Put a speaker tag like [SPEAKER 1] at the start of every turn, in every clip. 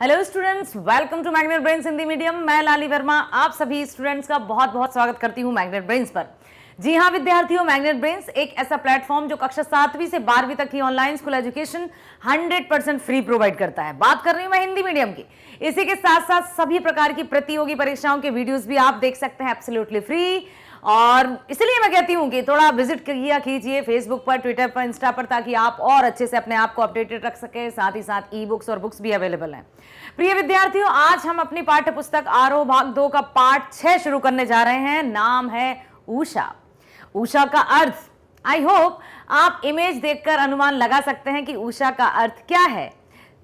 [SPEAKER 1] Hello students, welcome to magnet brains Hindi medium. मैं लाली वर्मा आप सभी स्टूडेंट्स का बहुत बहुत स्वागत करती हूँ मैग्नेट ब्रेन्स पर। जी हाँ विद्यार्थियों, मैग्नेट ब्रेन्स एक ऐसा प्लेटफॉर्म जो कक्षा 7वीं से 12वीं तक की online school education 100% free provide करता है। बात कर रही हूँ मैं हिंदी मीडियम की। इसी के साथ साथ सभी प्रकार की प्रतियोगी परीक्षाओं के वीडियोस भी आप देख सकते हैं एब्सोल्युटली फ्री। और इसलिए मैं कहती हूँ कि थोड़ा विजिट किया कीजिए फेसबुक पर, ट्विटर पर, इंस्टा पर, ताकि आप और अच्छे से अपने आप को अपडेटेड रख सके। साथ ही साथ ई बुक्स और बुक्स भी अवेलेबल हैं। प्रिय विद्यार्थियों, आज हम अपनी पाठ्य पुस्तक आरोह भाग 2 का पाठ 6 शुरू करने जा रहे हैं। नाम है ऊषा। ऊषा का अर्थ, आई होप आप इमेज देखकर अनुमान लगा सकते हैं कि ऊषा का अर्थ क्या है।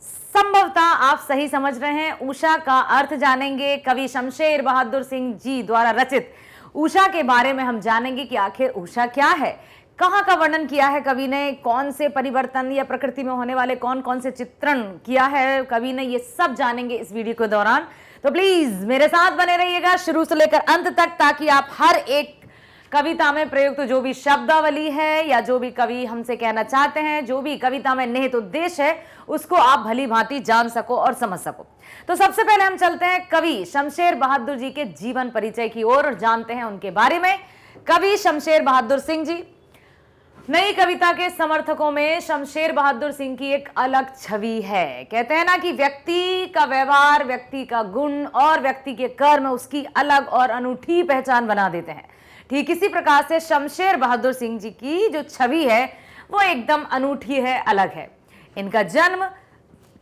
[SPEAKER 1] संभवतः आप सही समझ रहे हैं। ऊषा का अर्थ जानेंगे। कवि शमशेर बहादुर सिंह जी द्वारा रचित ऊषा के बारे में हम जानेंगे कि आखिर ऊषा क्या है, कहाँ का वर्णन किया है कवि ने, कौन से परिवर्तन या प्रकृति में होने वाले कौन कौन से चित्रण किया है कवि ने, ये सब जानेंगे इस वीडियो के दौरान। तो प्लीज मेरे साथ बने रहिएगा शुरू से लेकर अंत तक, ताकि आप हर एक कविता में प्रयुक्त जो भी शब्दावली है या जो भी कवि हमसे कहना चाहते हैं, जो भी कविता में निहित उद्देश्य है, उसको आप भली भांति जान सको और समझ सको। तो सबसे पहले हम चलते हैं कवि शमशेर बहादुर जी के जीवन परिचय की ओर और जानते हैं उनके बारे में। कवि शमशेर बहादुर सिंह जी। नई कविता के समर्थकों में शमशेर बहादुर सिंह की एक अलग छवि है। कहते हैं ना कि व्यक्ति का व्यवहार, व्यक्ति का गुण और व्यक्ति के कर्म उसकी अलग और अनूठी पहचान बना देते हैं। ठीक इसी प्रकार से शमशेर बहादुर सिंह जी की जो छवि है वो एकदम अनूठी है, अलग है। इनका जन्म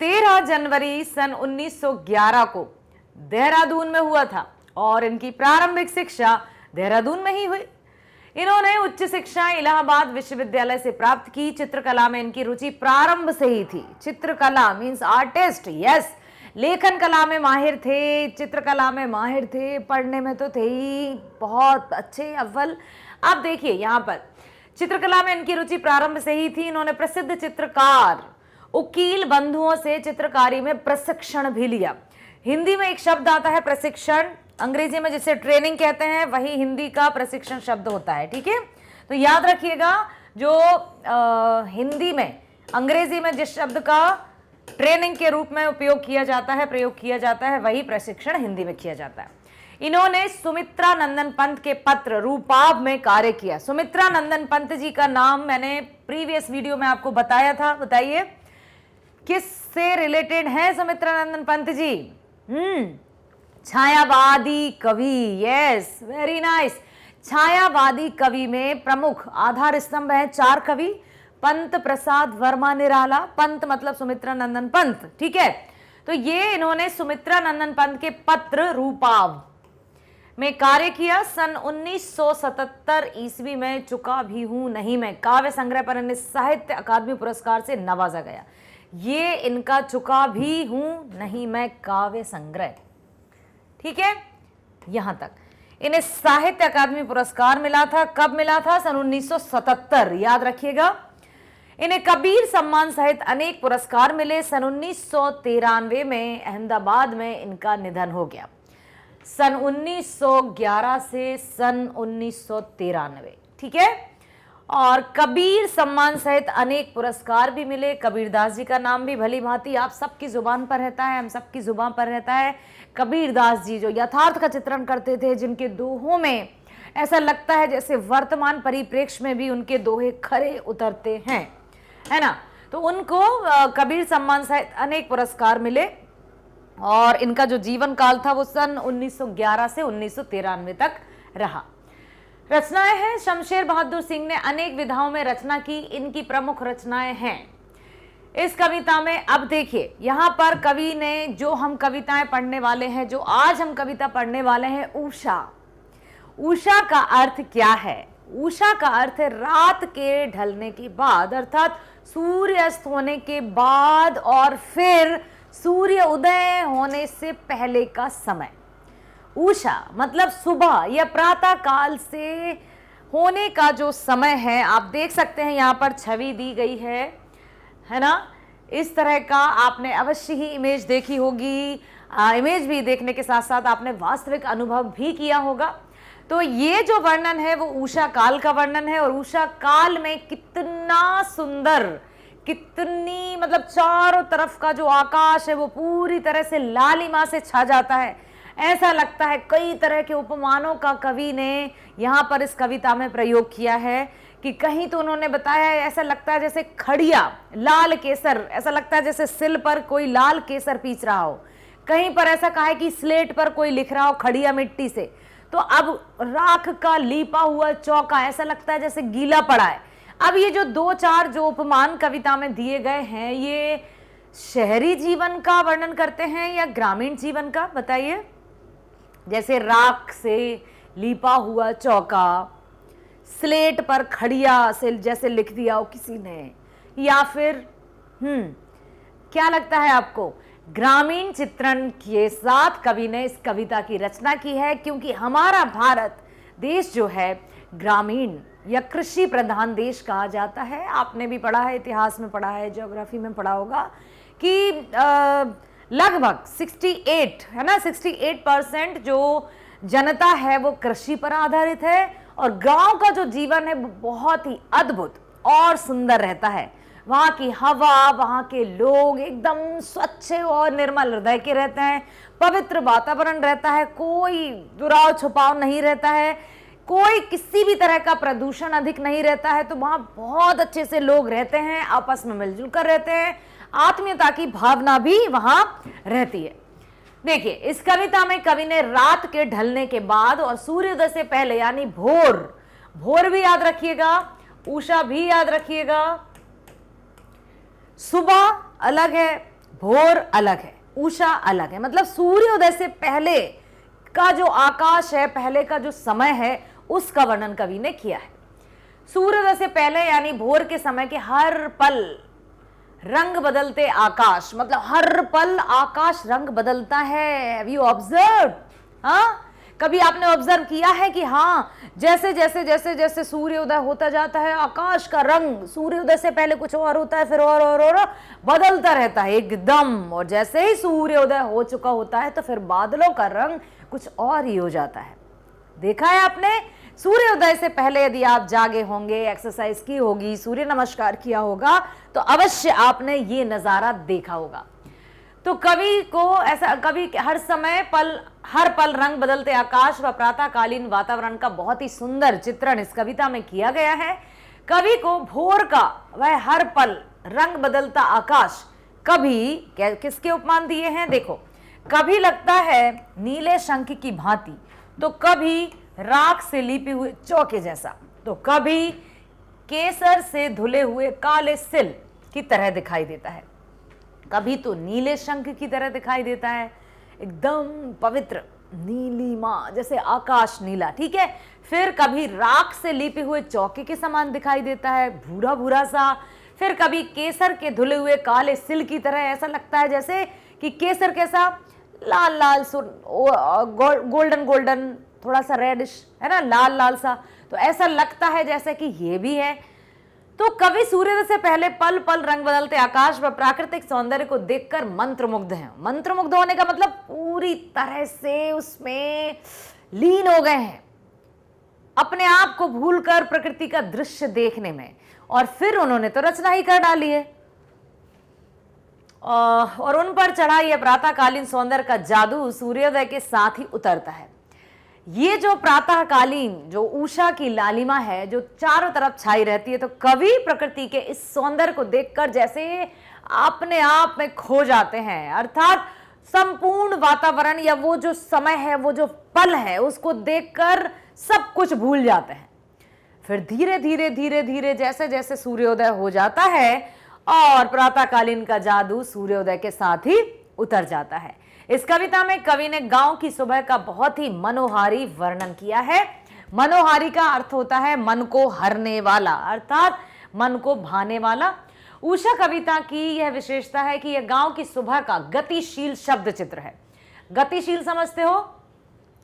[SPEAKER 1] 13 जनवरी सन 1911 को देहरादून में हुआ था और इनकी प्रारंभिक शिक्षा देहरादून में ही हुई। इन्होंने उच्च शिक्षा इलाहाबाद विश्वविद्यालय से प्राप्त की। चित्रकला में इनकी रुचि प्रारंभ से ही थी। चित्रकला मीन्स आर्टिस्ट, यस। लेखन कला में माहिर थे, चित्रकला में माहिर थे, पढ़ने में तो थे ही बहुत अच्छे, अव्वल। अब देखिए यहाँ पर चित्रकला में इनकी रुचि प्रारंभ से ही थी। इन्होंने प्रसिद्ध चित्रकार उकील बंधुओं से चित्रकारी में प्रशिक्षण भी लिया। हिंदी में एक शब्द आता है प्रशिक्षण, अंग्रेजी में जिसे ट्रेनिंग कहते हैं, वही हिंदी का प्रशिक्षण शब्द होता है। ठीक है, तो याद रखिएगा, जो हिंदी में अंग्रेजी में जिस शब्द का ट्रेनिंग के रूप में उपयोग किया जाता है, प्रयोग किया जाता है, वही प्रशिक्षण हिंदी में किया जाता है। इन्होंने सुमित्रा नंदन पंत के पत्र रूपाभ में कार्य किया। सुमित्रा नंदन पंत जी का नाम मैंने प्रीवियस वीडियो में आपको बताया था। बताइए किससे रिलेटेड है सुमित्रा नंदन पंत जी? छायावादी कवि, यस, वेरी नाइस। छायावादी कवि में प्रमुख आधार स्तंभ है 4 कवि। पंत प्रसाद वर्मा निराला, पंत मतलब सुमित्रा नंदन पंत, ठीक है। तो ये इन्होंने सुमित्रा नंदन पंत के पत्र रूपाभ में कार्य किया। सन 1977 ईस्वी में चुका भी हूं नहीं मैं काव्य संग्रह पर इन्हें साहित्य अकादमी पुरस्कार से नवाजा गया। ये इनका चुका भी हूं नहीं मैं काव्य संग्रह, ठीक है, यहां तक इन्हें साहित्य अकादमी पुरस्कार मिला था। कब मिला था? सन 1977, याद रखिएगा। इन्हें कबीर सम्मान सहित अनेक पुरस्कार मिले। सन 1993 में अहमदाबाद में इनका निधन हो गया। सन 1911 से सन 1993, ठीक है। और कबीर सम्मान सहित अनेक पुरस्कार भी मिले। कबीरदास जी का नाम भी भली भांति आप सबकी जुबान पर रहता है, हम सबकी जुबान पर रहता है। कबीरदास जी जो यथार्थ का चित्रण करते थे, जिनके दोहों में ऐसा लगता है जैसे वर्तमान परिप्रेक्ष्य में भी उनके दोहे खरे उतरते हैं, है ना। तो उनको कबीर सम्मान सहित अनेक पुरस्कार मिले और इनका जो जीवन काल था वो सन 1911 से 1993 तक रहा। रचनाएं हैं, शमशेर बहादुर सिंह ने अनेक विधाओं में रचना की। इनकी प्रमुख रचनाएं हैं इस कविता में। अब देखिए यहाँ पर कवि ने जो हम कविताएं पढ़ने वाले हैं, जो आज हम कविता पढ़ने वाले हैं, ऊषा। ऊषा का अर्थ क्या है? ऊषा का अर्थ है रात के ढलने के बाद, अर्थात सूर्य अस्त होने के बाद और फिर सूर्य उदय होने से पहले का समय। ऊषा मतलब सुबह या प्रातः काल से होने का जो समय है। आप देख सकते हैं यहाँ पर छवि दी गई है ना। इस तरह का आपने अवश्य ही इमेज देखी होगी। इमेज भी देखने के साथ साथ आपने वास्तविक अनुभव भी किया होगा। तो ये जो वर्णन है वो ऊषा काल का वर्णन है। और ऊषा काल में कितना सुंदर, कितनी मतलब चारों तरफ का जो आकाश है वो पूरी तरह से लालिमा से छा जाता है। ऐसा लगता है कई तरह के उपमानों का कवि ने यहाँ पर इस कविता में प्रयोग किया है कि कहीं तो उन्होंने बताया है ऐसा लगता है जैसे खड़िया लाल केसर, ऐसा लगता है जैसे सिल पर कोई लाल केसर पीस रहा हो। कहीं पर ऐसा कहा है कि स्लेट पर कोई लिख रहा हो खड़िया मिट्टी से। तो अब राख का लीपा हुआ चौका, ऐसा लगता है जैसे गीला पड़ा है। अब ये जो दो चार जो उपमान कविता में दिए गए हैं, ये शहरी जीवन का वर्णन करते हैं या ग्रामीण जीवन का, बताइए। जैसे राख से लीपा हुआ चौका, स्लेट पर खड़िया से जैसे लिख दिया हो किसी ने, या फिर क्या लगता है आपको, ग्रामीण चित्रण के साथ कवि ने इस कविता की रचना की है। क्योंकि हमारा भारत देश जो है ग्रामीण या कृषि प्रधान देश कहा जाता है। आपने भी पढ़ा है, इतिहास में पढ़ा है, ज्योग्राफी में पढ़ा होगा कि लगभग 68 है ना, 68% जो जनता है वो कृषि पर आधारित है और गांव का जो जीवन है वो बहुत ही अद्भुत और सुंदर रहता है। वहाँ की हवा, वहाँ के लोग एकदम स्वच्छ और निर्मल हृदय के रहते हैं, पवित्र वातावरण रहता है, कोई दुराव छुपाव नहीं रहता है, कोई किसी भी तरह का प्रदूषण अधिक नहीं रहता है। तो वहाँ बहुत अच्छे से लोग रहते हैं, आपस में मिलजुल कर रहते हैं, आत्मीयता की भावना भी वहाँ रहती है। देखिए इस कविता में कवि ने रात के ढलने के बाद और सूर्योदय से पहले यानी भोर, भोर भी याद रखिएगा, उषा भी याद रखिएगा, सुबह अलग है, भोर अलग है, उषा अलग है। मतलब सूर्योदय से पहले का जो आकाश है, पहले का जो समय है, उसका वर्णन कवि ने किया है। सूर्योदय से पहले यानी भोर के समय के हर पल रंग बदलते आकाश, मतलब हर पल आकाश रंग बदलता है। Have you observe? हाँ, कभी आपने ऑब्जर्व किया है कि हाँ, जैसे जैसे जैसे जैसे सूर्योदय होता जाता है आकाश का रंग सूर्योदय से पहले कुछ और होता है, फिर और बदलता रहता है एकदम। और जैसे ही सूर्योदय हो चुका होता है तो फिर बादलों का रंग कुछ और ही हो जाता है। देखा है आपने? सूर्योदय से पहले यदि आप जागे होंगे, एक्सरसाइज की होगी, सूर्य नमस्कार किया होगा, तो अवश्य आपने ये नजारा देखा होगा। तो कवि को ऐसा, कवि हर समय हर पल रंग बदलते आकाश व प्रातःकालीन वातावरण का बहुत ही सुंदर चित्रण इस कविता में किया गया है। कवि को भोर का वह हर पल रंग बदलता आकाश कभी किसके उपमान दिए हैं? देखो, कभी लगता है नीले शंख की भांति, तो कभी राख से लिपे हुए चौके जैसा, तो कभी केसर से धुले हुए काले सिल की तरह दिखाई देता है, कभी तो नीले शंख की तरह दिखाई देता है, एकदम पवित्र नीलिमा जैसे आकाश नीला, ठीक है। फिर कभी राख से लिपे हुए चौके के समान दिखाई देता है, भूरा भूरा सा। फिर कभी केसर के धुले हुए काले सिल की तरह, ऐसा लगता है जैसे कि केसर कैसा लाल लाल गोल्डन गोल्डन, थोड़ा सा रेडिश है ना, लाल लाल सा, तो ऐसा लगता है जैसे कि ये भी है। तो कवि सूर्योदय से पहले पल पल रंग बदलते आकाश व प्राकृतिक सौंदर्य को देखकर मंत्रमुग्ध हैं। मंत्रमुग्ध होने का मतलब पूरी तरह से उसमें लीन हो गए हैं, अपने आप को भूलकर प्रकृति का दृश्य देखने में। और फिर उन्होंने तो रचना ही कर डाली है और उन पर चढ़ा यह प्रातःकालीन सौंदर्य का जादू सूर्योदय के साथ ही उतरता है। ये जो प्रातःकालीन जो उषा की लालिमा है जो चारों तरफ छाई रहती है, तो कवि प्रकृति के इस सौंदर्य को देखकर जैसे अपने आप में खो जाते हैं, अर्थात संपूर्ण वातावरण या वो जो समय है, वो जो पल है, उसको देखकर सब कुछ भूल जाते हैं। फिर धीरे धीरे धीरे धीरे जैसे जैसे सूर्योदय हो जाता है और प्रातःकालीन का जादू सूर्योदय के साथ ही उतर जाता है। इस कविता में कवि ने गांव की सुबह का बहुत ही मनोहारी वर्णन किया है। मनोहारी का अर्थ होता है मन को हरने वाला, अर्थात मन को भाने वाला। उषा कविता की यह विशेषता है कि यह गांव की सुबह का गतिशील शब्द चित्र है। गतिशील समझते हो?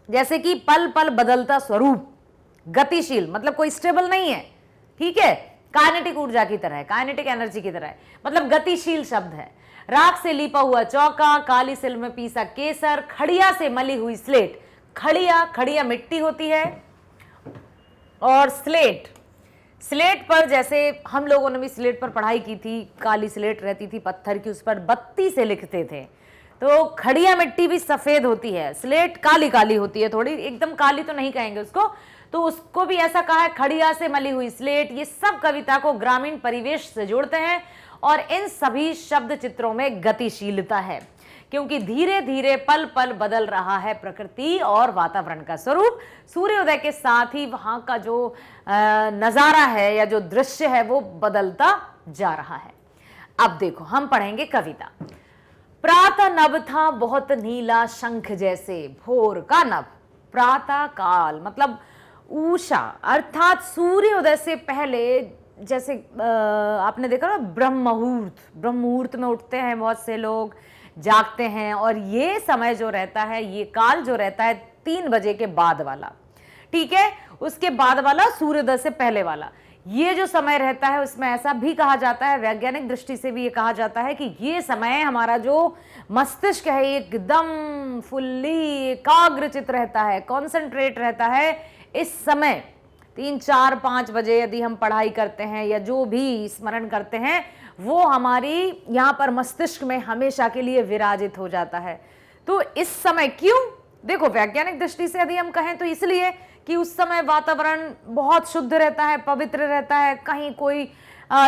[SPEAKER 1] जैसे कि पल पल बदलता स्वरूप। गतिशील मतलब कोई स्टेबल नहीं है, ठीक है, काइनेटिक ऊर्जा की तरह है, काइनेटिक एनर्जी की तरह है, मतलब गतिशील शब्द है। राख से लिपा हुआ चौका, काली सिल में पीसा केसर, खड़िया से मली हुई स्लेट। खड़िया मिट्टी होती है और स्लेट स्लेट पर, जैसे हम लोगों ने भी स्लेट पर पढ़ाई की थी, काली स्लेट रहती थी पत्थर की, उस पर बत्ती से लिखते थे। तो खड़िया मिट्टी भी सफेद होती है, स्लेट काली काली होती है, थोड़ी एकदम काली तो नहीं कहेंगे उसको, तो उसको भी ऐसा कहा है खड़िया से मली हुई स्लेट। ये सब कविता को ग्रामीण परिवेश से जोड़ते हैं और इन सभी शब्द चित्रों में गतिशीलता है, क्योंकि धीरे धीरे पल पल बदल रहा है प्रकृति और वातावरण का स्वरूप। सूर्योदय के साथ ही वहां का जो नजारा है या जो दृश्य है वो बदलता जा रहा है। अब देखो हम पढ़ेंगे कविता। प्रातः नभ था बहुत नीला शंख जैसे, भोर का नभ, प्रातः काल मतलब उषा, अर्थात सूर्योदय से पहले, जैसे आपने देखा ना ब्रह्म मुहूर्त, ब्रह्म मुहूर्त में उठते हैं बहुत से लोग, जागते हैं, और ये समय जो रहता है, ये काल जो रहता है 3 बजे के बाद वाला, ठीक है, उसके बाद वाला सूर्योदय से पहले वाला, ये जो समय रहता है उसमें ऐसा भी कहा जाता है, वैज्ञानिक दृष्टि से भी ये कहा जाता है कि ये समय हमारा जो मस्तिष्क है एकदम फुल्ली एकाग्रचित रहता है, कॉन्सेंट्रेट रहता है। इस समय 3, 4, 5 बजे यदि हम पढ़ाई करते हैं या जो भी स्मरण करते हैं, वो हमारी यहाँ पर मस्तिष्क में हमेशा के लिए विराजित हो जाता है। तो इस समय क्यों, देखो वैज्ञानिक दृष्टि से यदि हम कहें तो इसलिए कि उस समय वातावरण बहुत शुद्ध रहता है, पवित्र रहता है, कहीं कोई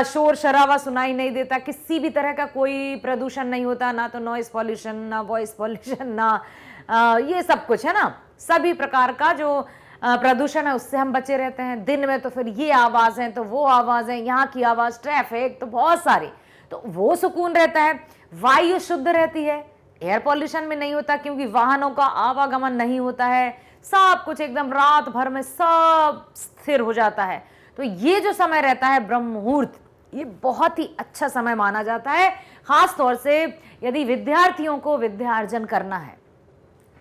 [SPEAKER 1] शोर शराबा सुनाई नहीं देता, किसी भी तरह का कोई प्रदूषण नहीं होता, ना तो नॉइस पॉल्यूशन, ना वॉइस पॉल्यूशन, ना ये सब कुछ है ना, सभी प्रकार का जो प्रदूषण है उससे हम बचे रहते हैं। दिन में तो फिर ये आवाज है, तो वो आवाज है, यहाँ की आवाज, ट्रैफिक, तो बहुत सारी, तो वो सुकून रहता है। वायु शुद्ध रहती है, एयर पॉल्यूशन में नहीं होता क्योंकि वाहनों का आवागमन नहीं होता है, सब कुछ एकदम रात भर में सब स्थिर हो जाता है। तो ये जो समय रहता है ब्रह्म मुहूर्त, ये बहुत ही अच्छा समय माना जाता है, खास तौर से यदि विद्यार्थियों को विद्यार्जन करना है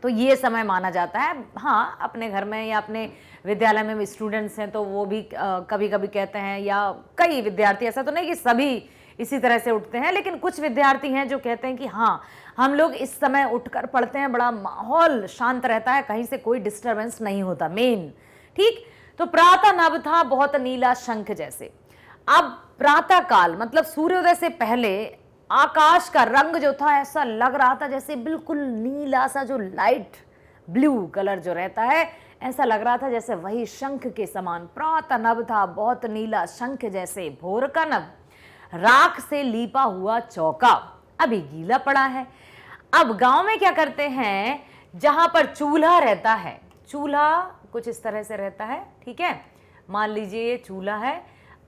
[SPEAKER 1] तो ये समय माना जाता है। हाँ, अपने घर में या अपने विद्यालय में भी स्टूडेंट्स हैं तो वो भी कभी कभी कहते हैं, या कई विद्यार्थी, ऐसा तो नहीं कि सभी इसी तरह से उठते हैं, लेकिन कुछ विद्यार्थी हैं जो कहते हैं कि हाँ हम लोग इस समय उठकर पढ़ते हैं, बड़ा माहौल शांत रहता है, कहीं से कोई डिस्टर्बेंस नहीं होता मेन, ठीक। तो प्रातः नभ था बहुत नीला शंख जैसे। अब प्रातः काल मतलब सूर्योदय से पहले आकाश का रंग जो था ऐसा लग रहा था जैसे बिल्कुल नीला सा, जो लाइट ब्लू कलर जो रहता है, ऐसा लग रहा था जैसे वही शंख के समान। प्रातः नभ था बहुत नीला शंख जैसे, भोर का नभ, राख से लीपा हुआ चौका अभी गीला पड़ा है। अब गांव में क्या करते हैं, जहां पर चूल्हा रहता है, चूल्हा कुछ इस तरह से रहता है, ठीक है, मान लीजिए ये चूल्हा है।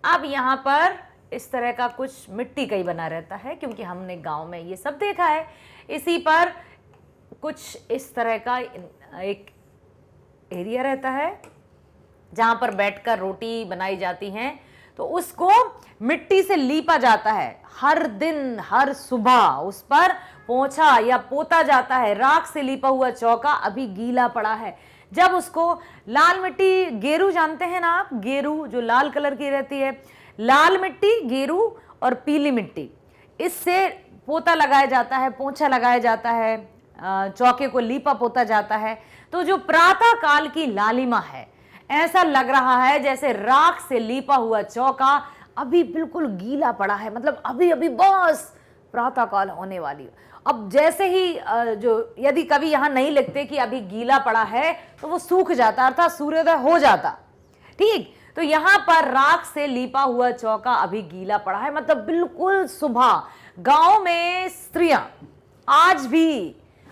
[SPEAKER 1] अब यहाँ पर इस तरह का कुछ मिट्टी का ही बना रहता है, क्योंकि हमने गांव में ये सब देखा है। इसी पर कुछ इस तरह का एक एरिया रहता है जहां पर बैठकर रोटी बनाई जाती हैं, तो उसको मिट्टी से लीपा जाता है। हर दिन हर सुबह उस पर पोंछा या पोता जाता है। राख से लीपा हुआ चौका अभी गीला पड़ा है। जब उसको लाल मिट्टी, गेरू जानते हैं ना आप, गेरू जो लाल कलर की रहती है, लाल मिट्टी, गेरू और पीली मिट्टी, इससे पोता लगाया जाता है, पोंछा लगाया जाता है, चौके को लीपा पोता जाता है। तो जो प्रातः काल की लालिमा है, ऐसा लग रहा है जैसे राख से लीपा हुआ चौका अभी बिल्कुल गीला पड़ा है, मतलब अभी अभी बस प्रातः काल होने वाली। अब जैसे ही जो यदि कभी यहाँ नहीं लिखते कि अभी गीला पड़ा है तो वो सूख जाता, अर्थात सूर्योदय हो जाता, ठीक। तो यहाँ पर राख से लीपा हुआ चौका अभी गीला पड़ा है, मतलब बिल्कुल सुबह। गांव में स्त्रियां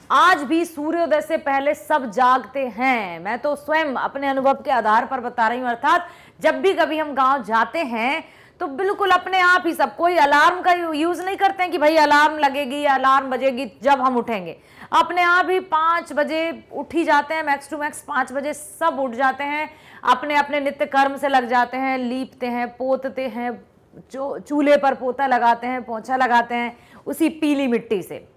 [SPEAKER 1] आज भी सूर्योदय से पहले सब जागते हैं। मैं तो स्वयं अपने अनुभव के आधार पर बता रही हूं, अर्थात जब भी कभी हम गांव जाते हैं तो बिल्कुल अपने आप ही सब, कोई अलार्म का यूज नहीं करते हैं कि भाई अलार्म लगेगी या अलार्म बजेगी जब हम उठेंगे। अपने आप ही 5 बजे उठ ही जाते हैं, मैक्स टू मैक्स 5 बजे सब उठ जाते हैं, अपने अपने नित्य कर्म से लग जाते हैं, लीपते हैं, पोतते हैं, चूल्हे पर पोता लगाते हैं, पोंछा लगाते हैं उसी पीली मिट्टी से।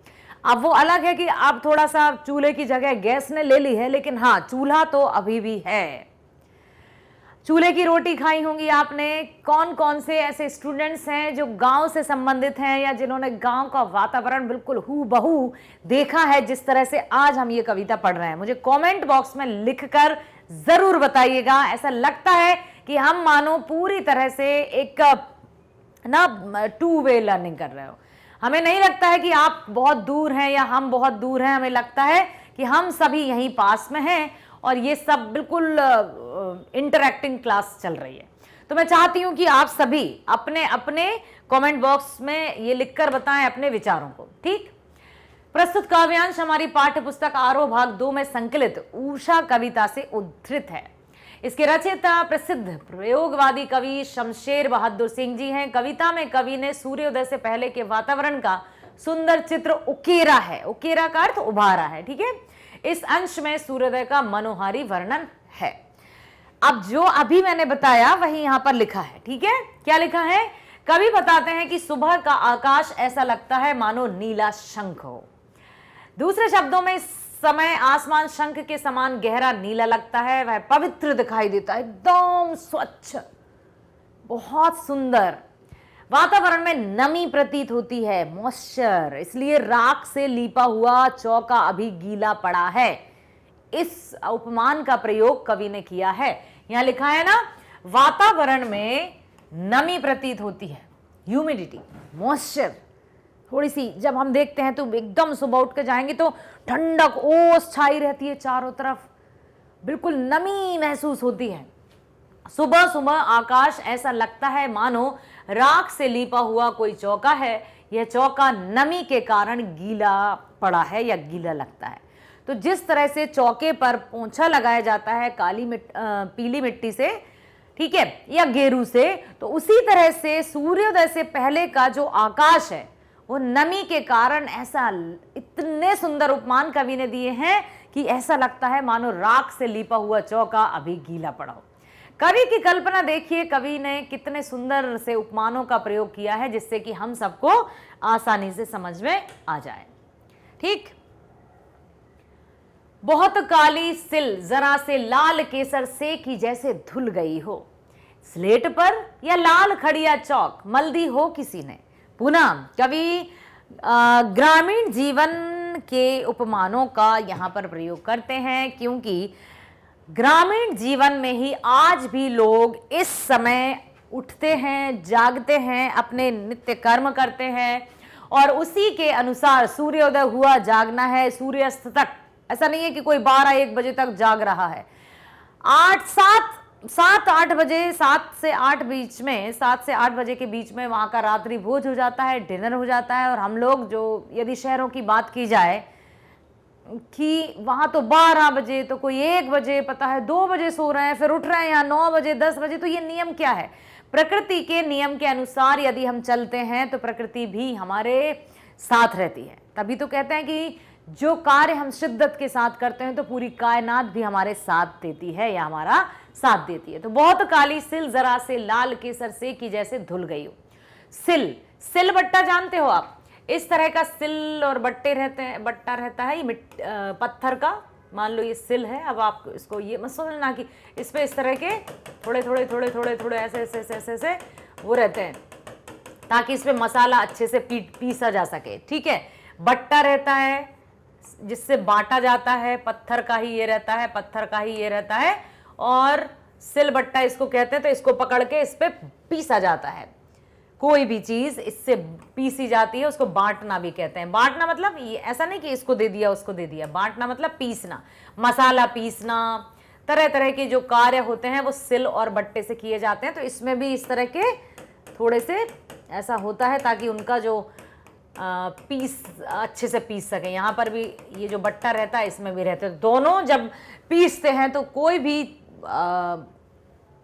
[SPEAKER 1] अब वो अलग है कि अब थोड़ा सा चूल्हे की जगह गैस ने ले ली है, लेकिन हाँ चूल्हा तो अभी भी है। चूल्हे की रोटी खाई होंगी आपने। कौन कौन से ऐसे स्टूडेंट्स हैं जो गांव से संबंधित हैं या जिन्होंने गांव का वातावरण बिल्कुल हूबहू देखा है जिस तरह से आज हम ये कविता पढ़ रहे हैं? मुझे कमेंट बॉक्स में लिखकर जरूर बताइएगा। ऐसा लगता है कि हम मानो पूरी तरह से एक ना 2 वे लर्निंग कर रहे हो। हमें नहीं लगता है कि आप बहुत दूर हैं या हम बहुत दूर हैं, हमें लगता है कि हम सभी यहीं पास में हैं और ये सब बिल्कुल इंटरैक्टिंग क्लास चल रही है। तो मैं चाहती हूं कि आप सभी अपने अपने कमेंट बॉक्स में ये लिखकर बताएं अपने विचारों को। ठीक, प्रस्तुत काव्यांश हमारी पाठ्य पुस्तक आरोह भाग 2 में संकलित उषा कविता से उद्धृत है। इसके रचयिता प्रसिद्ध प्रयोगवादी कवि शमशेर बहादुर सिंह जी हैं। कविता में कवि ने सूर्योदय से पहले के वातावरण का सुंदर चित्र उकेरा है। उकेरा का अर्थ उभारा है। ठीक है, इस अंश में सूर्योदय का मनोहारी वर्णन है। अब जो अभी मैंने बताया वही यहां पर लिखा है। ठीक है, क्या लिखा है? कवि बताते हैं कि सुबह का आकाश ऐसा लगता है मानो नीला शंख हो। दूसरे शब्दों में इस समय आसमान शंख के समान गहरा नीला लगता है, वह पवित्र दिखाई देता है, एकदम स्वच्छ, बहुत सुंदर। वातावरण में नमी प्रतीत होती है, मॉइस्चर, इसलिए राख से लीपा हुआ चौका अभी गीला पड़ा है। इस उपमान का प्रयोग कवि ने किया है। यहां लिखा है ना, वातावरण में नमी प्रतीत होती है, ह्यूमिडिटी, मॉइस्चर, थोड़ी सी जब हम देखते हैं तो एकदम सुबह उठ के जाएंगे तो ठंडक ओस छाई रहती है चारों तरफ, बिल्कुल नमी महसूस होती है। सुबह सुबह आकाश ऐसा लगता है मानो राख से लीपा हुआ कोई चौका है। यह चौका नमी के कारण गीला पड़ा है या गीला लगता है। तो जिस तरह से चौके पर पोंछा लगाया जाता है पीली मिट्टी से, ठीक है, या गेरू से, तो उसी तरह से सूर्योदय से पहले का जो आकाश है वो नमी के कारण ऐसा, इतने सुंदर उपमान कवि ने दिए हैं कि ऐसा लगता है मानो राख से लीपा हुआ चौका अभी गीला पड़ा हो। कवि की कल्पना देखिए, कवि ने कितने सुंदर से उपमानों का प्रयोग किया है जिससे कि हम सबको आसानी से समझ में आ जाए। ठीक, बहुत काली सिल जरा से लाल केसर से की जैसे धुल गई हो, स्लेट पर या लाल खड़िया चौक मल दी हो किसी ने। पुनः कवि ग्रामीण जीवन के उपमानों का यहाँ पर प्रयोग करते हैं, क्योंकि ग्रामीण जीवन में ही आज भी लोग इस समय उठते हैं, जागते हैं, अपने नित्य कर्म करते हैं और उसी के अनुसार सूर्योदय हुआ जागना है, सूर्यास्त तक। ऐसा नहीं है कि कोई 12-1 बजे तक जाग रहा है। 7-8 बजे, 7 से 8 बीच में, 7 से 8 बजे के बीच में वहाँ का रात्रि भोज हो जाता है, डिनर हो जाता है। और हम लोग जो, यदि शहरों की बात की जाए, कि वहाँ तो 12 बजे, तो कोई 1 बजे, पता है 2 बजे सो रहे हैं, फिर उठ रहे हैं यहाँ 9 बजे 10 बजे। तो ये नियम क्या है? प्रकृति के नियम के अनुसार यदि हम चलते हैं तो प्रकृति भी हमारे साथ रहती है। तभी तो कहते हैं कि जो कार्य हम शिद्दत के साथ करते हैं तो पूरी कायनात भी हमारे साथ देती है या हमारा साथ देती है। तो बहुत काली सिल जरा से लाल केसर से की जैसे धुल गई हो। सिल बट्टा जानते हो आप? इस तरह का सिल और बट्टे रहते हैं, बट्टा रहता है ये पत्थर का। मान लो ये सिल है, अब आप इसको ये मत समझना कि इस पे इस तरह के थोड़े ऐसे वो रहते हैं ताकि इस पे मसाला अच्छे से पीसा जा सके। ठीक है, बट्टा रहता है जिससे बांटा जाता है, पत्थर का ही ये रहता है और सिल बट्टा इसको कहते हैं। तो इसको पकड़ के इस पे पीसा जाता है। कोई भी चीज इससे पीसी जाती है उसको बांटना भी कहते हैं। बांटना मतलब ये ऐसा नहीं कि इसको दे दिया उसको दे दिया, बांटना मतलब पीसना, मसाला पीसना, तरह तरह के जो कार्य होते हैं वो सिल और बट्टे से किए जाते हैं। तो इसमें भी इस तरह के थोड़े से ऐसा होता है ताकि उनका जो पीस अच्छे से पीस सके। यहाँ पर भी ये जो बट्टा रहता है इसमें भी रहते हैं। दोनों जब पीसते हैं तो कोई भी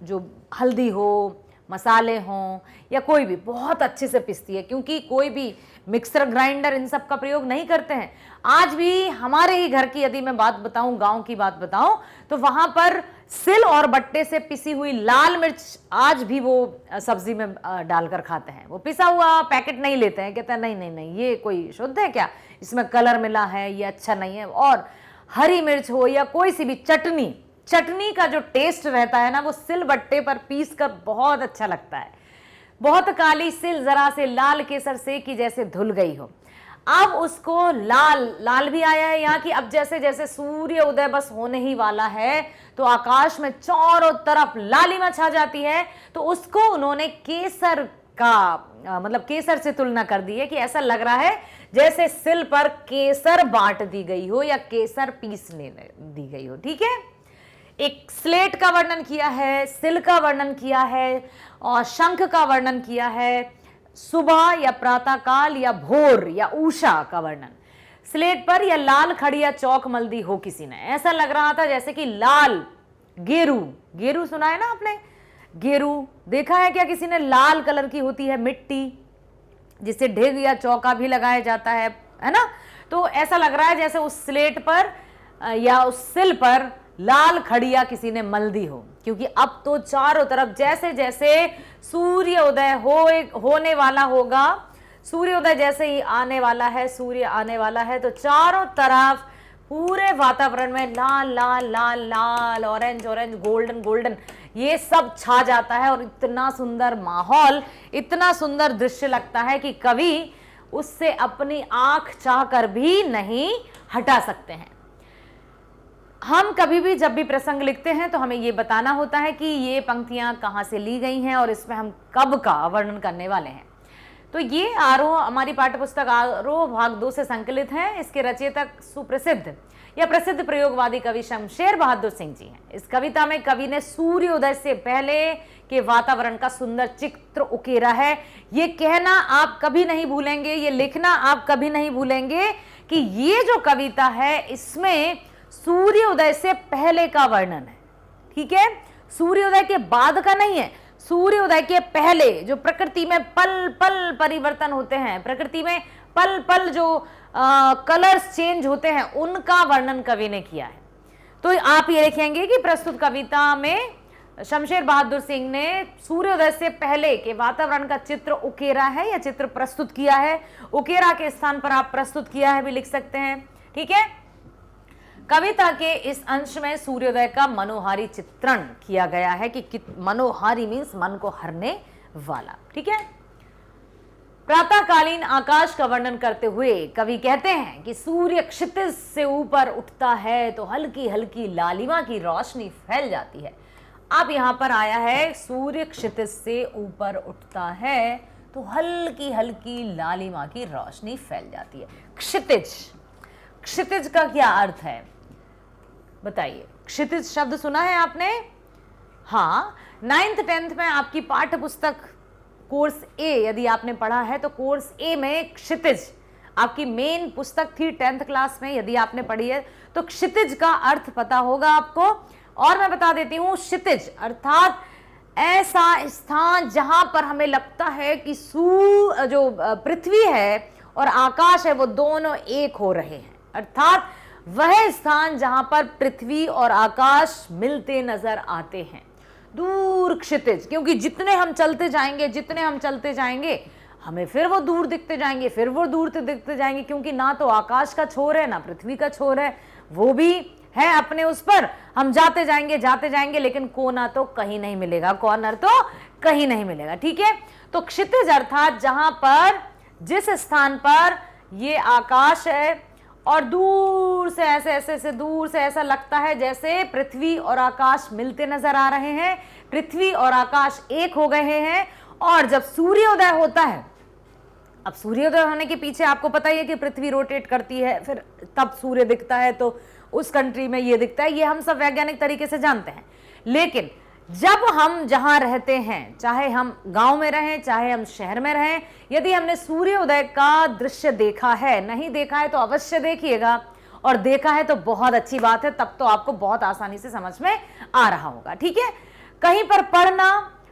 [SPEAKER 1] जो हल्दी हो, मसाले हों या कोई भी बहुत अच्छे से पिसती है, क्योंकि कोई भी मिक्सर ग्राइंडर इन सब का प्रयोग नहीं करते हैं। आज भी हमारे ही घर की यदि मैं बात बताऊं, गांव की बात बताऊं, तो वहां पर सिल और बट्टे से पिसी हुई लाल मिर्च आज भी वो सब्जी में डालकर खाते हैं। वो पिसा हुआ पैकेट नहीं लेते हैं, कहते हैं नहीं नहीं नहीं ये कोई शुद्ध है क्या, इसमें कलर मिला है, ये अच्छा नहीं है। और हरी मिर्च हो या कोई सी भी चटनी का जो टेस्ट रहता है ना, वो सिल बट्टे पर पीस कर बहुत अच्छा लगता है। बहुत काली सिल जरा से लाल केसर से की जैसे धुल गई हो। अब उसको लाल लाल भी आया है यहाँ की। अब जैसे जैसे सूर्य उदय बस होने ही वाला है तो आकाश में चारों तरफ लालिमा छा जाती है। तो उसको उन्होंने केसर का मतलब केसर से तुलना कर दी है कि ऐसा लग रहा है जैसे सिल पर केसर बांट दी गई हो या केसर पीसने दी गई हो। ठीक है, एक स्लेट का वर्णन किया है, सिल का वर्णन किया है और शंख का वर्णन किया है, सुबह या प्रातःकाल या भोर या उषा का वर्णन। स्लेट पर या लाल खड़ी या चौक मल्दी हो किसी ने, ऐसा लग रहा था जैसे कि लाल गेरू, गेरू सुना है ना आपने, गेरू देखा है क्या किसी ने? लाल कलर की होती है मिट्टी जिसे ढेग या चौका भी लगाया जाता है ना। तो ऐसा लग रहा है जैसे उस स्लेट पर या उस सिल पर लाल खड़िया किसी ने मल दी हो, क्योंकि अब तो चारों तरफ जैसे जैसे सूर्योदय होने वाला होगा, सूर्योदय जैसे ही आने वाला है, सूर्य आने वाला है, तो चारों तरफ पूरे वातावरण में लाल लाल लाल लाल, ऑरेंज ऑरेंज, गोल्डन गोल्डन, ये सब छा जाता है और इतना सुंदर माहौल, इतना सुंदर दृश्य लगता है कि कवि उससे अपनी आंख चाहकर भी नहीं हटा सकते हैं। हम कभी भी जब भी प्रसंग लिखते हैं तो हमें ये बताना होता है कि ये पंक्तियां कहाँ से ली गई हैं और इसमें हम कब का वर्णन करने वाले हैं। तो ये आरोह हमारी पाठ्यपुस्तक आरोह भाग 2 से संकलित है। इसके रचयिता सुप्रसिद्ध या प्रसिद्ध प्रयोगवादी कवि शमशेर बहादुर सिंह जी हैं। इस कविता में कवि ने सूर्योदय से पहले के वातावरण का सुंदर चित्र उकेरा है। ये कहना आप कभी नहीं भूलेंगे, ये लिखना आप कभी नहीं भूलेंगे कि ये जो कविता है इसमें सूर्योदय से पहले का वर्णन है। ठीक है, सूर्योदय के बाद का नहीं है, सूर्योदय के पहले जो प्रकृति में पल पल परिवर्तन होते हैं, प्रकृति में पल पल जो कलर्स चेंज होते हैं, उनका वर्णन कवि ने किया है। तो आप ये लिखेंगे कि प्रस्तुत कविता में शमशेर बहादुर सिंह ने सूर्योदय से पहले के वातावरण का चित्र उकेरा है या चित्र प्रस्तुत किया है। उकेरा के स्थान पर आप प्रस्तुत किया है भी लिख सकते हैं। ठीक है, कविता के इस अंश में सूर्योदय का मनोहारी चित्रण किया गया है कि मनोहारी मीन्स मन को हरने वाला। ठीक है, प्रातःकालीन आकाश का वर्णन करते हुए कवि कहते हैं कि सूर्य क्षितिज से ऊपर उठता है तो हल्की हल्की लालिमा की रोशनी फैल जाती है। अब यहां पर आया है सूर्य क्षितिज से ऊपर उठता है तो हल्की हल्की लालिमा की रोशनी फैल जाती है। क्षितिज, क्षितिज का क्या अर्थ है बताइए? क्षितिज शब्द सुना है आपने? हाँ, 9th 10th में आपकी पाठ्य पुस्तक कोर्स ए यदि आपने पढ़ा है तो कोर्स ए में क्षितिज आपकी मेन पुस्तक थी 10th क्लास में, यदि आपने पढ़ी है तो क्षितिज का अर्थ पता होगा आपको। और मैं बता देती हूं, क्षितिज अर्थात ऐसा स्थान जहां पर हमें लगता है कि जो पृथ्वी है और आकाश है वो दोनों एक हो रहे हैं, अर्थात वह स्थान जहां पर पृथ्वी और आकाश मिलते नजर आते हैं। दूर क्षितिज, क्योंकि जितने हम चलते जाएंगे हमें फिर वो दूर दिखते जाएंगे, फिर वो दूर से दिखते जाएंगे, क्योंकि ना तो आकाश का छोर है ना पृथ्वी का छोर है, वो भी है अपने उस पर। हम जाते जाएंगे लेकिन कोना तो कहीं नहीं मिलेगा, कॉर्नर तो कहीं नहीं मिलेगा। ठीक है, तो क्षितिज अर्थात जहां पर जिस स्थान पर ये आकाश है और दूर से ऐसे दूर से ऐसा लगता है जैसे पृथ्वी और आकाश मिलते नजर आ रहे हैं, पृथ्वी और आकाश एक हो गए हैं। और जब सूर्योदय होता है, अब सूर्योदय होने के पीछे आपको पता ही है कि पृथ्वी रोटेट करती है, फिर तब सूर्य दिखता है, तो उस कंट्री में ये दिखता है, ये हम सब वैज्ञानिक तरीके से जानते हैं। लेकिन जब हम जहां रहते हैं, चाहे हम गांव में रहें चाहे हम शहर में रहें, यदि हमने सूर्योदय का दृश्य देखा है, नहीं देखा है तो अवश्य देखिएगा, और देखा है तो बहुत अच्छी बात है, तब तो आपको बहुत आसानी से समझ में आ रहा होगा। ठीक है, कहीं पर पढ़ना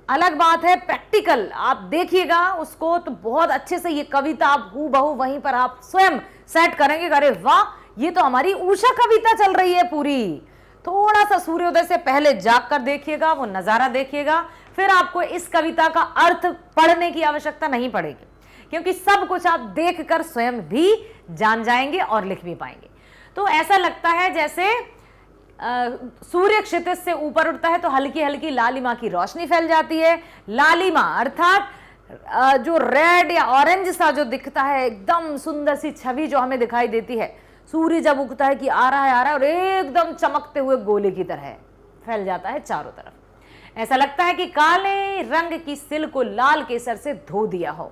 [SPEAKER 1] अलग बात है, प्रैक्टिकल आप देखिएगा उसको तो बहुत अच्छे से ये कविता आप हूबहू वहीं पर आप स्वयं सेट करेंगे, अरे वाह ये तो हमारी उषा कविता चल रही है पूरी। थोड़ा सा सूर्योदय से पहले जाग कर देखिएगा, वो नजारा देखिएगा, फिर आपको इस कविता का अर्थ पढ़ने की आवश्यकता नहीं पड़ेगी, क्योंकि सब कुछ आप देखकर स्वयं भी जान जाएंगे और लिख भी पाएंगे। तो ऐसा लगता है जैसे सूर्य क्षितिज से ऊपर उठता है तो हल्की हल्की लालिमा की रोशनी फैल जाती है। लालिमा अर्थात जो रेड या ऑरेंज सा जो दिखता है, एकदम सुंदर सी छवि जो हमें दिखाई देती है, सूर्य जब उगता है कि आ रहा है और एकदम चमकते हुए गोले की तरह फैल जाता है चारों तरफ। ऐसा लगता है कि काले रंग की सिल को लाल केसर से धो दिया हो।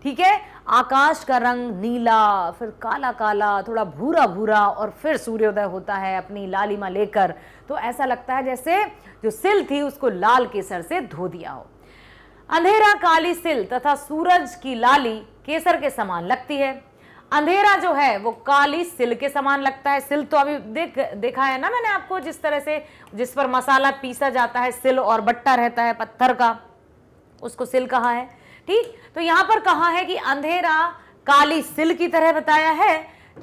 [SPEAKER 1] ठीक है, आकाश का रंग नीला, फिर काला काला, थोड़ा भूरा भूरा, और फिर सूर्योदय होता है अपनी लालिमा लेकर। तो ऐसा लगता है जैसे जो सिल थी उसको लाल केसर से धो दिया हो। अंधेरा काली सिल तथा सूरज की लाली केसर के समान लगती है। अंधेरा जो है वो काली सिल के समान लगता है। सिल तो अभी देखा है ना मैंने आपको, जिस तरह से जिस पर मसाला पीसा जाता है, सिल और बट्टा रहता है पत्थर का, उसको सिल कहा है। ठीक, तो यहां पर कहा है कि अंधेरा काली सिल की तरह बताया है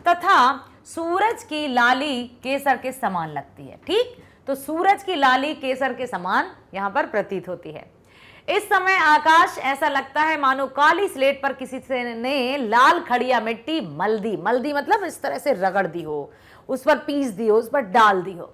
[SPEAKER 1] तथा सूरज की लाली केसर के समान लगती है। ठीक, तो सूरज की लाली केसर के समान यहां पर प्रतीत होती है। इस समय आकाश ऐसा लगता है मानो काली स्लेट पर किसी ने लाल खड़िया मिट्टी मल दी। मल दी मतलब इस तरह से रगड़ दी हो, उस पर पीस दी हो, उस पर डाल दी हो।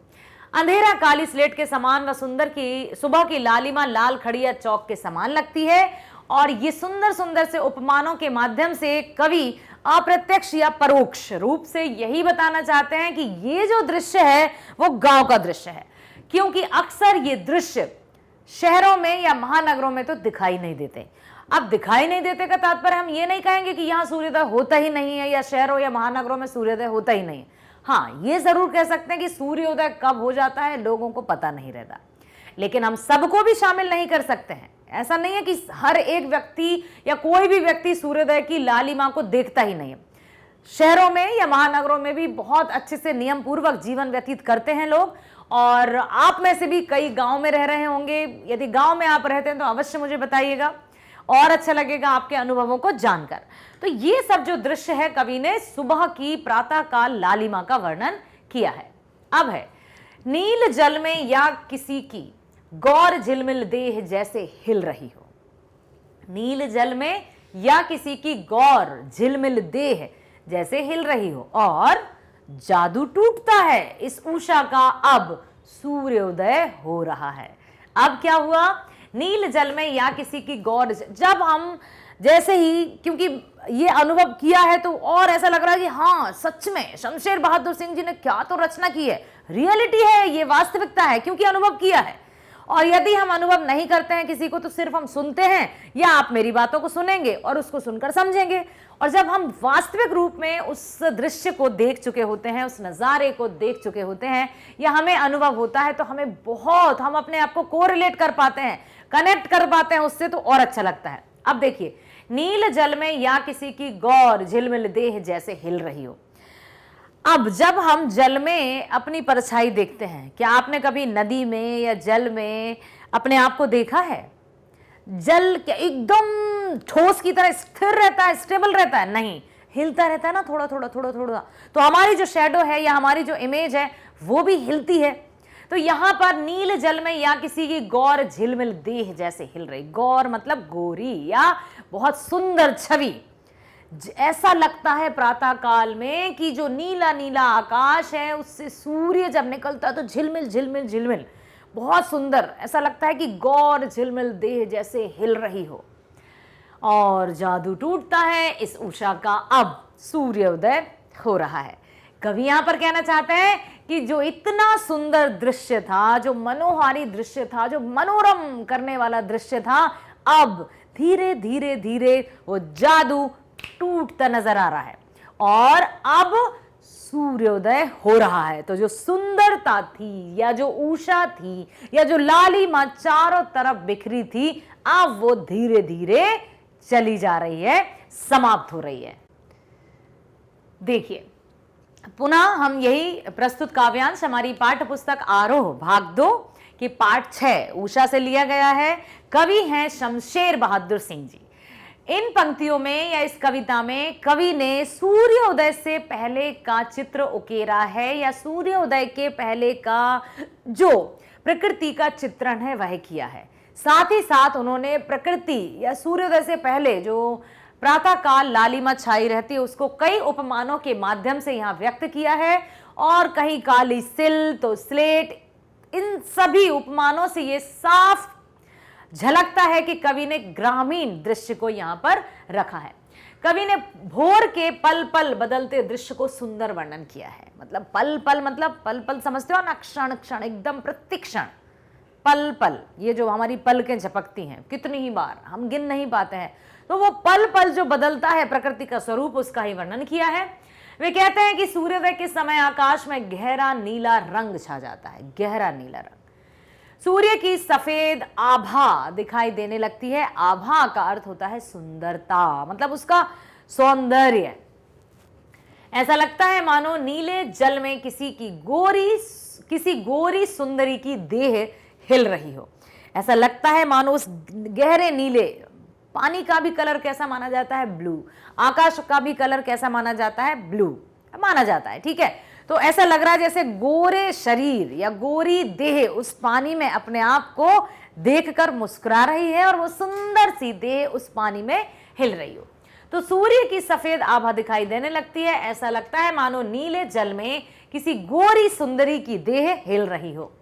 [SPEAKER 1] अंधेरा काली स्लेट के समान व सुंदर की सुबह की लालिमा लाल खड़िया चौक के समान लगती है। और ये सुंदर सुंदर से उपमानों के माध्यम से कवि अप्रत्यक्ष या परोक्ष रूप से यही बताना चाहते हैं कि ये जो दृश्य है वो गांव का दृश्य है, क्योंकि अक्सर ये दृश्य शहरों में या महानगरों में तो दिखाई नहीं देते। अब दिखाई नहीं देते का तात्पर्य हम ये नहीं कहेंगे कि यहाँ सूर्योदय होता ही नहीं है या शहरों या महानगरों में सूर्योदय होता ही नहीं। हाँ, ये जरूर कह सकते हैं कि सूर्योदय कब हो जाता है लोगों को पता नहीं रहता, लेकिन हम सबको भी शामिल नहीं कर सकते हैं। ऐसा नहीं है कि हर एक व्यक्ति या कोई भी व्यक्ति सूर्योदय की लालिमा को देखता ही नहीं है। शहरों में या महानगरों में भी बहुत अच्छे से नियम पूर्वक जीवन व्यतीत करते हैं लोग। और आप में से भी कई गांव में रह रहे होंगे। यदि गांव में आप रहते हैं तो अवश्य मुझे बताइएगा, और अच्छा लगेगा आपके अनुभवों को जानकर। तो ये सब जो दृश्य है, कवि ने सुबह की प्रातःकाल लालिमा का वर्णन किया है। अब है, नील जल में या किसी की गौर झिलमिल देह जैसे हिल रही हो। नील जल में या किसी की गौर झिलमिल देह जैसे हिल रही हो, और जादू टूटता है इस उषा का, अब सूर्योदय हो रहा है। अब क्या हुआ, नील जल में या किसी की गौर, जब हम जैसे ही, क्योंकि ये अनुभव किया है तो और ऐसा लग रहा है कि हाँ सच में शमशेर बहादुर सिंह जी ने क्या तो रचना की है, रियलिटी है, ये वास्तविकता है, क्योंकि अनुभव किया है। और यदि हम अनुभव नहीं करते हैं किसी को तो सिर्फ हम सुनते हैं, या आप मेरी बातों को सुनेंगे और उसको सुनकर समझेंगे। और जब हम वास्तविक रूप में उस दृश्य को देख चुके होते हैं, उस नज़ारे को देख चुके होते हैं, या हमें अनुभव होता है, तो हमें बहुत, हम अपने आप को कोरिलेट कर पाते हैं, कनेक्ट कर पाते हैं उससे, तो और अच्छा लगता है। अब देखिए, नील जल में या किसी की गौर झिलमिल देह जैसे हिल रही हो। अब जब हम जल में अपनी परछाई देखते हैं, क्या आपने कभी नदी में या जल में अपने आप को देखा है? जल क्या एकदम ठोस की तरह स्थिर रहता है, स्टेबल रहता है? नहीं, हिलता रहता है ना, थोड़ा थोड़ा थोड़ा थोड़ा। तो हमारी जो शैडो है या हमारी जो इमेज है वो भी हिलती है। तो यहां पर नील जल में या किसी की गौर झिलमिल देह जैसे हिल रही। गौर मतलब गोरी या बहुत सुंदर छवि। ऐसा लगता है प्रातः काल में कि जो नीला नीला आकाश है उससे सूर्य जब निकलता है तो झिलमिल झिलमिल झिलमिल, बहुत सुंदर। ऐसा लगता है कि गौर झिलमिल देह जैसे हिल रही हो, और जादू टूटता है इस उषा का, अब सूर्योदय हो रहा है। कवि यहां पर कहना चाहते हैं कि जो इतना सुंदर दृश्य था, जो मनोहारी दृश्य था, जो मनोरम करने वाला दृश्य था, अब धीरे धीरे धीरे वो जादू टूटता नजर आ रहा है और अब सूर्योदय हो रहा है। तो जो सुंदरता थी या जो उषा थी या जो लालिमा चारों तरफ बिखरी थी, अब वो धीरे धीरे चली जा रही है, समाप्त हो रही है। देखिए, पुनः हम यही प्रस्तुत काव्यांश हमारी पाठ्य पुस्तक आरोह भाग 2 की पाठ 6 उषा से लिया गया है। कवि हैं शमशेर बहादुर सिंह जी। इन पंक्तियों में या इस कविता में कवि ने सूर्योदय से पहले का चित्र उकेरा है, या सूर्योदय के पहले का जो प्रकृति का चित्रण है वह किया है। साथ ही साथ उन्होंने प्रकृति या सूर्योदय से पहले जो प्रातःकाल लालिमा छाई रहती है उसको कई उपमानों के माध्यम से यहाँ व्यक्त किया है, और कहीं काली सिल तो स्लेट, इन सभी उपमानों से ये साफ झलकता है कि कवि ने ग्रामीण दृश्य को यहां पर रखा है। कवि ने भोर के पल पल बदलते दृश्य को सुंदर वर्णन किया है। मतलब पल पल, मतलब पल पल समझते हो ना, क्षण क्षण, एकदम प्रतिक्षण, पल पल, ये जो हमारी पलकें झपकती हैं कितनी ही बार हम गिन नहीं पाते हैं, तो वो पल पल जो बदलता है प्रकृति का स्वरूप, उसका ही वर्णन किया है। वे कहते हैं कि सूर्योदय के समय आकाश में गहरा नीला रंग छा जाता है, गहरा नीला रंग। सूर्य की सफेद आभा दिखाई देने लगती है। आभा का अर्थ होता है सुंदरता, मतलब उसका सौंदर्य। ऐसा लगता है मानो नीले जल में किसी गोरी सुंदरी की देह हिल रही हो। ऐसा लगता है मानो उस गहरे नीले पानी का भी कलर कैसा माना जाता है, ब्लू। आकाश का भी कलर कैसा माना जाता है, ब्लू माना जाता है, ठीक है। तो ऐसा लग रहा है जैसे गोरे शरीर या गोरी देह उस पानी में अपने आप को देखकर मुस्कुरा रही है और वो सुंदर सी देह उस पानी में हिल रही हो। तो सूर्य की सफेद आभा दिखाई देने लगती है। ऐसा लगता है मानो नीले जल में किसी गोरी सुंदरी की देह हिल रही हो।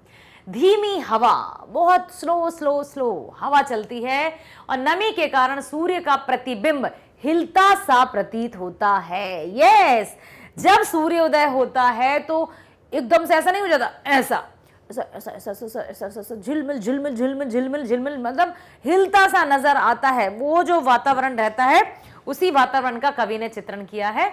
[SPEAKER 1] धीमी हवा, बहुत स्लो स्लो स्लो हवा चलती है और नमी के कारण सूर्य का प्रतिबिंब हिलता सा प्रतीत होता है। यस, जब सूर्योदय होता है तो एकदम से ऐसा नहीं हो जाता, ऐसा ऐसा ऐसा ऐसा ऐसा ऐसा ऐसा ऐसा झिलमिल झिलमिल झिलमिल झिलमिल झिलमिल, मतलब हिलता सा नजर आता है। वो जो वातावरण रहता है उसी वातावरण का कवि ने चित्रण किया है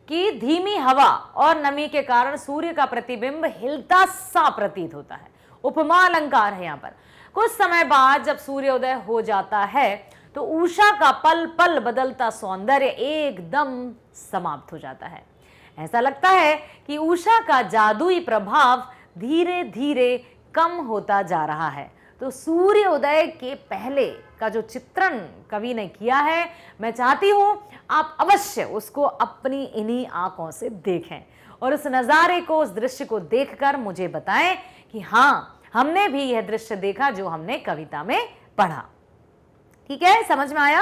[SPEAKER 1] कि धीमी हवा और नमी के कारण सूर्य का प्रतिबिंब हिलता सा प्रतीत होता है। उपमा अलंकार है यहाँ पर। कुछ समय बाद जब सूर्योदय हो जाता है तो उषा का पल पल बदलता सौंदर्य एकदम समाप्त हो जाता है। ऐसा लगता है कि उषा का जादुई प्रभाव धीरे धीरे कम होता जा रहा है। तो सूर्योदय के पहले का जो चित्रण कवि ने किया है, मैं चाहती हूं आप अवश्य उसको अपनी इन्हीं आंखों से देखें और उस नज़ारे को, उस दृश्य को देखकर मुझे बताएं कि हाँ, हमने भी यह दृश्य देखा जो हमने कविता में पढ़ा। ठीक है, समझ में आया?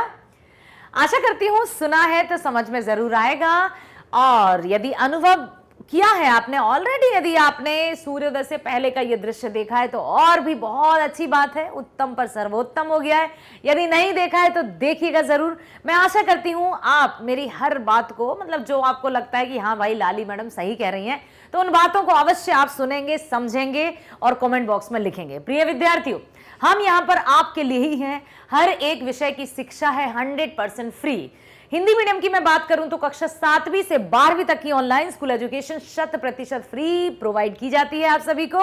[SPEAKER 1] आशा करती हूं सुना है तो समझ में जरूर आएगा। और यदि अनुभव किया है आपने ऑलरेडी, यदि आपने सूर्योदय से पहले का यह दृश्य देखा है तो और भी बहुत अच्छी बात है, उत्तम पर सर्वोत्तम हो गया है। यदि नहीं देखा है तो देखिएगा जरूर। मैं आशा करती हूं आप मेरी हर बात को, मतलब जो आपको लगता है कि हाँ भाई लाली मैडम सही कह रही हैं, तो उन बातों को अवश्य आप सुनेंगे, समझेंगे और कमेंट बॉक्स में लिखेंगे। प्रिय विद्यार्थियों, हम यहाँ पर आपके लिए ही हैं। हर एक विषय की शिक्षा है 100% फ्री। हिंदी मीडियम की मैं बात करूं तो कक्षा 7वीं से 12वीं तक की online school education 100% free provide की जाती है आप सभी को।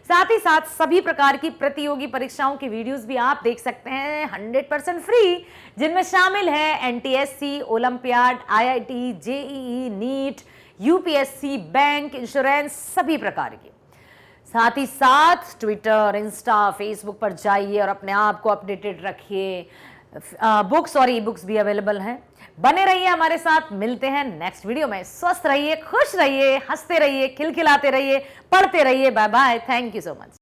[SPEAKER 1] साथ ही साथ सभी प्रकार की प्रतियोगी परीक्षाओं की वीडियोस भी आप देख सकते हैं 100% फ्री, जिनमें शामिल है NTSC, olympiad, IIT, JEE, NEET, UPSC, bank, insurance, सभी प्रकार की। साथ ही साथ ट्विटर, इंस्टा, फेसबुक पर जाइए और अपने आप को अपडेटेड रखिए। बुक्स और ई बुक्स भी अवेलेबल हैं। बने रहिए हमारे साथ। मिलते हैं नेक्स्ट वीडियो में। स्वस्थ रहिए, खुश रहिए, हंसते रहिए, खिलखिलाते रहिए, पढ़ते रहिए। Bye bye. Thank you so much.